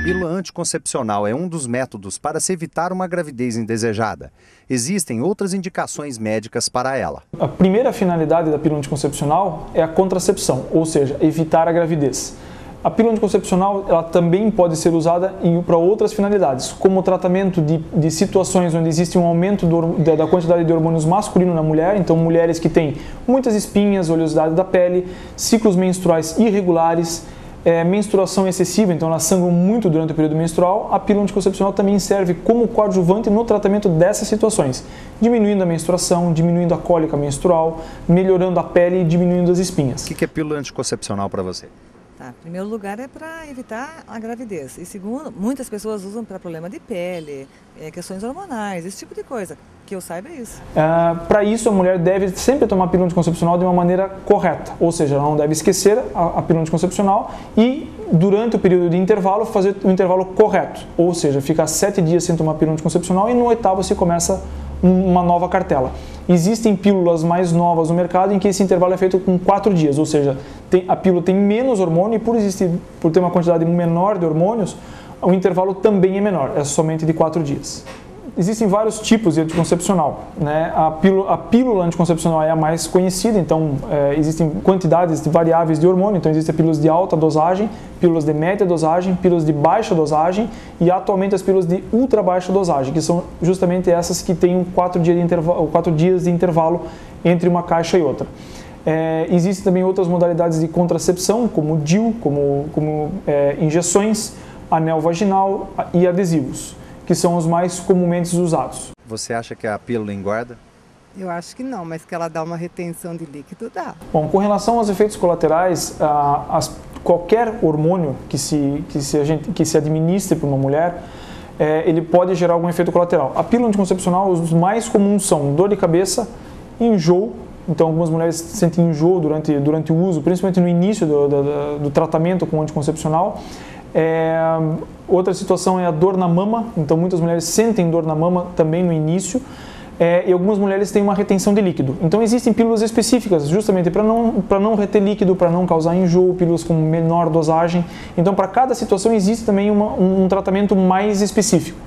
Pílula anticoncepcional é um dos métodos para se evitar uma gravidez indesejada. Existem outras indicações médicas para ela. A primeira finalidade da pílula anticoncepcional é a contracepção, ou seja, evitar a gravidez. A pílula anticoncepcional ela também pode ser usada para outras finalidades, como o tratamento de situações onde existe um aumento da quantidade de hormônios masculino na mulher, então mulheres que têm muitas espinhas, oleosidade da pele, ciclos menstruais irregulares, menstruação excessiva, então elas sangram muito durante o período menstrual. A pílula anticoncepcional também serve como coadjuvante no tratamento dessas situações, diminuindo a menstruação, diminuindo a cólica menstrual, melhorando a pele e diminuindo as espinhas. O que é pílula anticoncepcional para você? Em primeiro lugar é para evitar a gravidez e segundo, muitas pessoas usam para problema de pele, questões hormonais, esse tipo de coisa, que eu saiba é isso. Para isso a mulher deve sempre tomar a pílula anticoncepcional de uma maneira correta, ou seja, ela não deve esquecer a pílula anticoncepcional e durante o período de intervalo fazer o intervalo correto, ou seja, ficar 7 dias sem tomar pílula anticoncepcional e no 8º se começa uma nova cartela. Existem pílulas mais novas no mercado em que esse intervalo é feito com 4 dias, ou seja, a pílula tem menos hormônio e por ter uma quantidade menor de hormônios, o intervalo também é menor, é somente de 4 dias. Existem vários tipos de anticoncepcional, né? A pílula anticoncepcional é a mais conhecida, então existem quantidades variáveis de hormônio, então existem pílulas de alta dosagem, pílulas de média dosagem, pílulas de baixa dosagem e atualmente as pílulas de ultra baixa dosagem, que são justamente essas que têm 4 dias de intervalo entre uma caixa e outra. Existem também outras modalidades de contracepção, como DIU, como injeções, anel vaginal e adesivos, que são os mais comumente usados. Você acha que a pílula engorda? Eu acho que não, mas que ela dá uma retenção de líquido, dá. Bom, com relação aos efeitos colaterais, qualquer hormônio que se administre para uma mulher, ele pode gerar algum efeito colateral. A pílula anticoncepcional, os mais comuns são dor de cabeça, enjoo. Então, algumas mulheres sentem enjoo durante o uso, principalmente no início do tratamento com o anticoncepcional. Outra situação é a dor na mama, então muitas mulheres sentem dor na mama também no início, e algumas mulheres têm uma retenção de líquido. Então existem pílulas específicas justamente para não reter líquido, para não causar enjoo, pílulas com menor dosagem. Então para cada situação existe também um tratamento mais específico.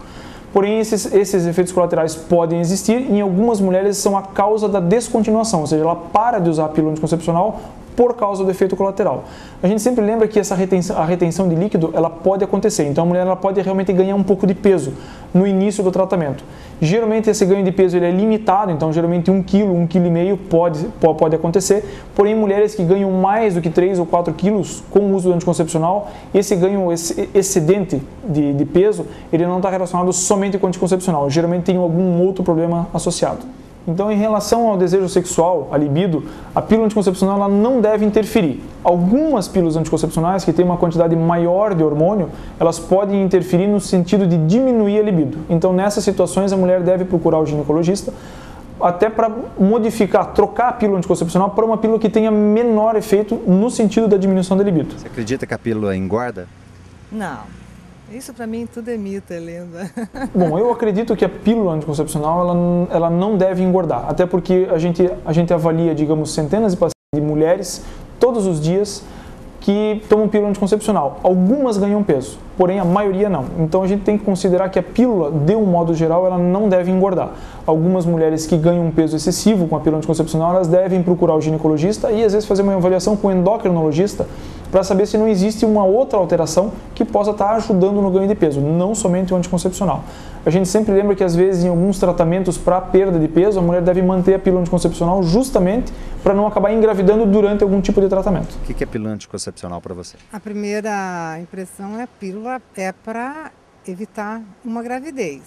Porém esses efeitos colaterais podem existir e em algumas mulheres são a causa da descontinuação, ou seja, ela para de usar a pílula anticoncepcional por causa do efeito colateral. A gente sempre lembra que a retenção de líquido ela pode acontecer, então a mulher ela pode realmente ganhar um pouco de peso no início do tratamento. Geralmente esse ganho de peso ele é limitado, então geralmente 1 kg, 1,5 kg pode acontecer, porém mulheres que ganham mais do que 3 ou 4 quilos com o uso do anticoncepcional, esse ganho, esse excedente de peso, ele não está relacionado somente com o anticoncepcional, geralmente tem algum outro problema associado. Então, em relação ao desejo sexual, a libido, a pílula anticoncepcional ela não deve interferir. Algumas pílulas anticoncepcionais que têm uma quantidade maior de hormônio, elas podem interferir no sentido de diminuir a libido. Então, nessas situações, a mulher deve procurar o ginecologista até para modificar, trocar a pílula anticoncepcional para uma pílula que tenha menor efeito no sentido da diminuição da libido. Você acredita que a pílula engorda? Não. Isso para mim tudo é mito, é lenda. Bom, eu acredito que a pílula anticoncepcional ela não deve engordar, até porque a gente avalia, digamos, centenas de pacientes de mulheres todos os dias que tomam pílula anticoncepcional. Algumas ganham peso, porém a maioria não. Então a gente tem que considerar que a pílula, de um modo geral, ela não deve engordar. Algumas mulheres que ganham um peso excessivo com a pílula anticoncepcional, elas devem procurar o ginecologista e às vezes fazer uma avaliação com o endocrinologista para saber se não existe uma outra alteração que possa estar ajudando no ganho de peso, não somente o anticoncepcional. A gente sempre lembra que às vezes em alguns tratamentos para perda de peso, a mulher deve manter a pílula anticoncepcional justamente para não acabar engravidando durante algum tipo de tratamento. O que é pílula anticoncepcional para você? A primeira impressão é a pílula é para evitar uma gravidez,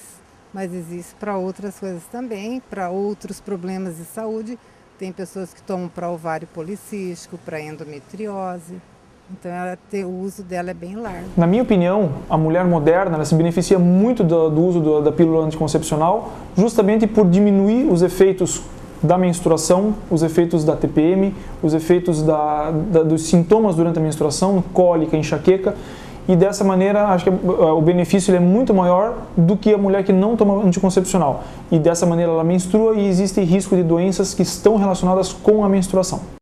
mas existe para outras coisas também, para outros problemas de saúde. Tem pessoas que tomam para ovário policístico, para endometriose. Então o uso dela é bem largo. Na minha opinião, a mulher moderna ela se beneficia muito do uso da pílula anticoncepcional justamente por diminuir os efeitos da menstruação, os efeitos da TPM, os efeitos dos sintomas durante a menstruação, cólica, enxaqueca. E dessa maneira, acho que o benefício é muito maior do que a mulher que não toma anticoncepcional. E dessa maneira ela menstrua e existe risco de doenças que estão relacionadas com a menstruação.